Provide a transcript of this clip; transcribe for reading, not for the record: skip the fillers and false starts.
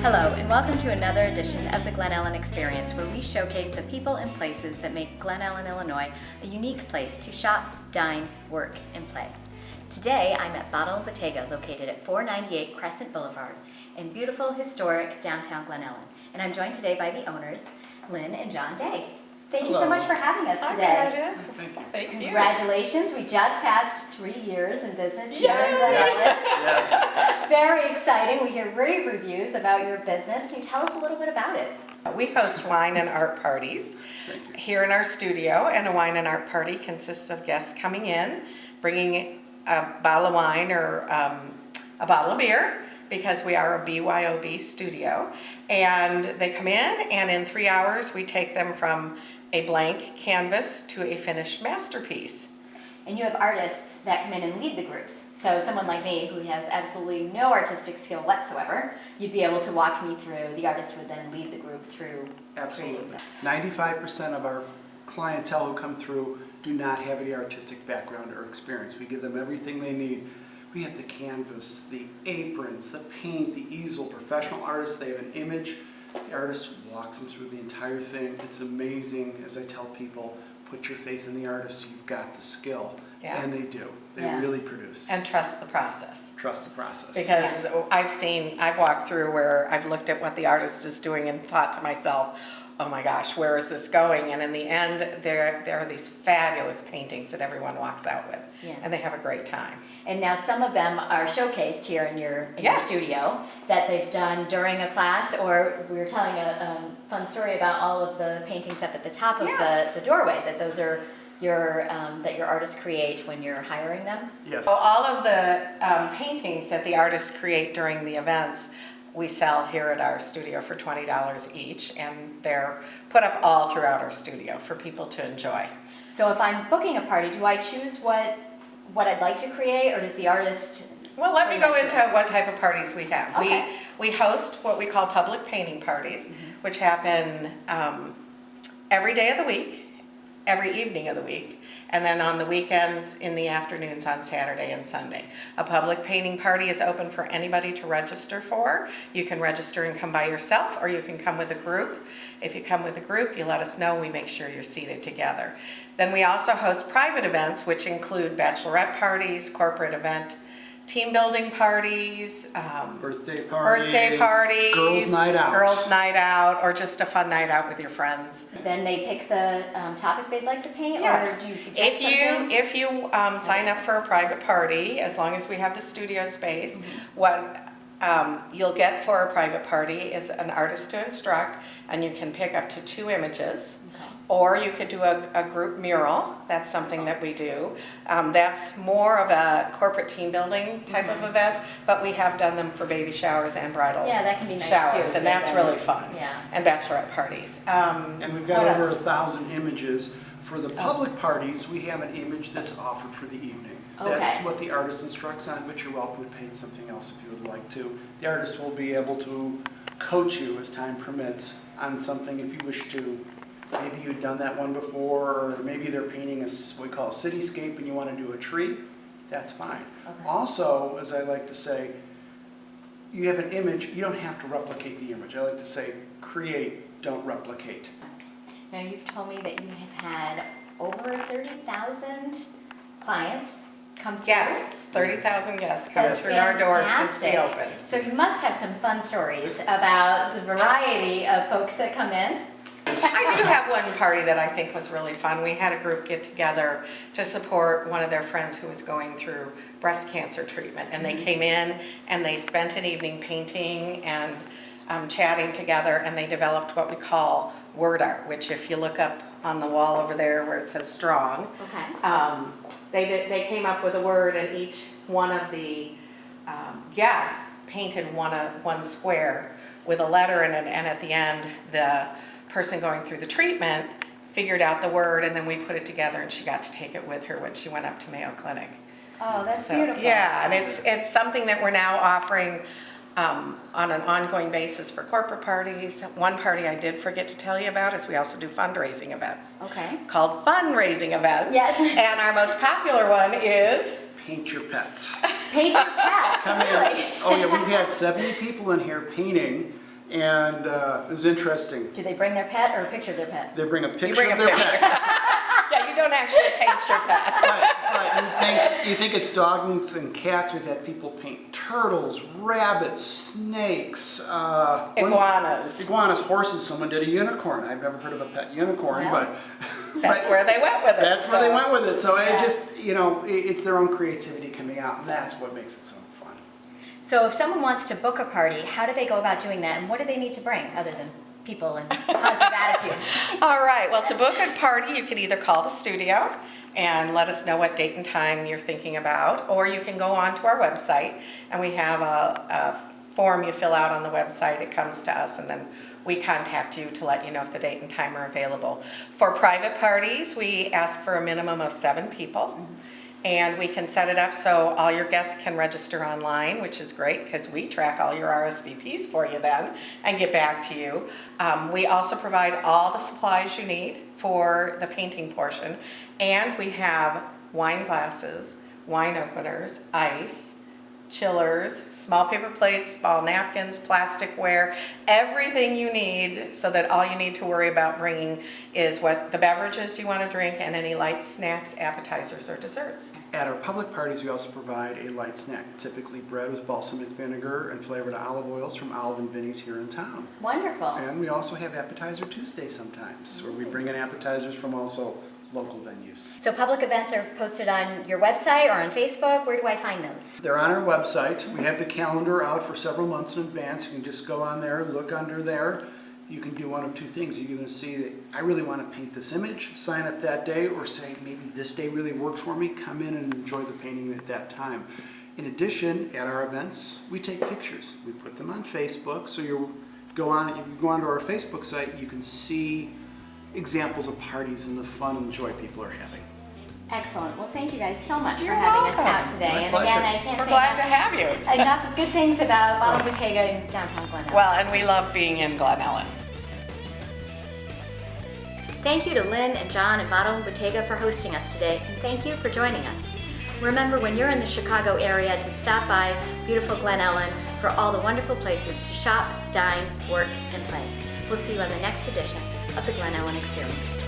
Hello, and welcome to another edition of the Glen Ellyn Experience, where we showcase the people and places that make Glen Ellyn, Illinois a unique place to shop, dine, work, and play. Today, I'm at Bottega, located at 498 Crescent Boulevard in beautiful, historic downtown Glen Ellyn. And I'm joined today by the owners, Lynn and John Day. Thank you so much for having us today. Thank you. Congratulations, we just passed 3 years in business here in Glen Ellyn. Yes. Very exciting. We hear rave reviews about your business. Can you tell us a little bit about it? We host wine and art parties here in our studio, and a wine and art party consists of guests coming in, bringing a bottle of wine or a bottle of beer, because we are a BYOB studio, and they come in 3 hours we take them from a blank canvas to a finished masterpiece. And you have artists that come in and lead the groups. So someone like me who has absolutely no artistic skill whatsoever, you'd be able to walk me through. The artist would then lead the group through. Absolutely. 95% of our clientele who come through do not have any artistic background or experience. We give them everything they need. We have the canvas, the aprons, the paint, the easel, professional artists. They have an image. The artist walks them through the entire thing. It's amazing. As I tell people, put your faith in the artist. You've got the skill. Yeah. And they do. They really produce. And trust the process. Trust the process. Because I've walked through where I've looked at what the artist is doing and thought to myself, oh my gosh, where is this going? And in the end, there are these fabulous paintings that everyone walks out with. Yeah. And they have a great time. And now some of them are showcased here in your studio that they've done during a class, or we were telling a fun story about all of the paintings up at the top of the doorway, that those are that your artists create when you're hiring them? Yes. So all of the paintings that the artists create during the events, we sell here at our studio for $20 each, and they're put up all throughout our studio for people to enjoy. So if I'm booking a party, do I choose what I'd like to create, or does the artist? Well, let me go into what type of parties we have. Okay. We host what we call public painting parties, which happen every day of the week, every evening of the week, and then on the weekends in the afternoons on Saturday and Sunday. A public painting party is open for anybody to register for. You can register and come by yourself, or you can come with a group. If you come with a group, you let us know, we make sure you're seated together. Then we also host private events, which include bachelorette parties, corporate event, team building parties, Birthday parties, girls' night out, or just a fun night out with your friends. Then they pick the topic they'd like to paint, Yes. or do you suggest something? If you sign up for a private party, as long as we have the studio space, what you'll get for a private party is an artist to instruct, and you can pick up to 2 images. Or you could do a group mural. That's something that we do. That's more of a corporate team building type of event, but we have done them for baby showers and bridal that can be nice showers, too, and that's really fun. Yeah. And bachelorette parties. And we've got over 1,000 images. For the public parties, we have an image that's offered for the evening. That's what the artist instructs on, but you're welcome to paint something else if you would like to. The artist will be able to coach you as time permits on something if you wish to. Maybe you've done that one before, or maybe they're painting what we call a cityscape and you want to do a tree. That's fine. Okay. Also, as I like to say, you have an image, you don't have to replicate the image. I like to say, create, don't replicate. Now you've told me that you have had over 30,000 clients come through. Yes, 30,000 guests come through our doors since we opened. So you must have some fun stories about the variety of folks that come in. I do have one party that I think was really fun. We had a group get together to support one of their friends who was going through breast cancer treatment. And they came in and they spent an evening painting and chatting together, and they developed what we call word art, which if you look up on the wall over there where it says strong, they came up with a word, and each one of the guests painted one square with a letter in it, and at the end the person going through the treatment figured out the word, and then we put it together, and she got to take it with her when she went up to Mayo Clinic. Oh, that's beautiful. Yeah, and it's something that we're now offering on an ongoing basis for corporate parties. One party I did forget to tell you about is we also do fundraising events. Called fundraising events. Yes. And our most popular one is Paint your pets. Paint your pets, really? Oh yeah, we've had 70 people in here painting And it was interesting. Do they bring their pet or a picture of their pet? They bring a picture bring of a their picture. pet. Yeah, you don't actually paint your pet. But you think it's dogs and cats. We've had people paint turtles, rabbits, snakes, Iguanas. horses. Someone did a unicorn. I've never heard of a pet unicorn, Well, but That's where they went with it. that's where they went with it. So Yeah. it just, it's their own creativity coming out, and that's what makes it so fun. So if someone wants to book a party, how do they go about doing that, and what do they need to bring other than people and positive attitudes? All right, well, to book a party, you can either call the studio and let us know what date and time you're thinking about, or you can go on to our website, and we have a form you fill out on the website. It comes to us, and then we contact you to let you know if the date and time are available. For private parties, we ask for a minimum of 7 people. And we can set it up so all your guests can register online, which is great because we track all your RSVPs for you then and get back to you. We also provide all the supplies you need for the painting portion, and we have wine glasses, wine openers, ice, chillers, small paper plates, small napkins, plasticware, everything you need, so that all you need to worry about bringing is what the beverages you want to drink and any light snacks, appetizers, or desserts. At our public parties, we also provide a light snack, typically bread with balsamic vinegar and flavored olive oils from Olive and Vinny's here in town. Wonderful. And we also have Appetizer Tuesday sometimes, where we bring in appetizers from also local venues. So public events are posted on your website or on Facebook. Where do I find those? They're on our website. We have the calendar out for several months in advance. You can just go on there, look under there. You can do one of 2 things. You can see that I really want to paint this image, sign up that day, or say maybe this day really works for me, come in and enjoy the painting at that time. In addition, at our events, we take pictures. We put them on Facebook, so you go onto our Facebook site, you can see examples of parties and the fun and joy people are having. Excellent. Well, thank you guys so much You're for having welcome. us out today. My And pleasure. again, I can't We're say glad to have you. enough good things about Bottle Bottega in downtown Glen Ellyn. Well, and we love being in Glen Ellyn. Thank you to Lynn and John at Bottle Bottega for hosting us today, and thank you for joining us. Remember, when you're in the Chicago area, to stop by beautiful Glen Ellyn for all the wonderful places to shop, dine, work, and play. We'll see you on the next edition of the Glen Ellyn Experience.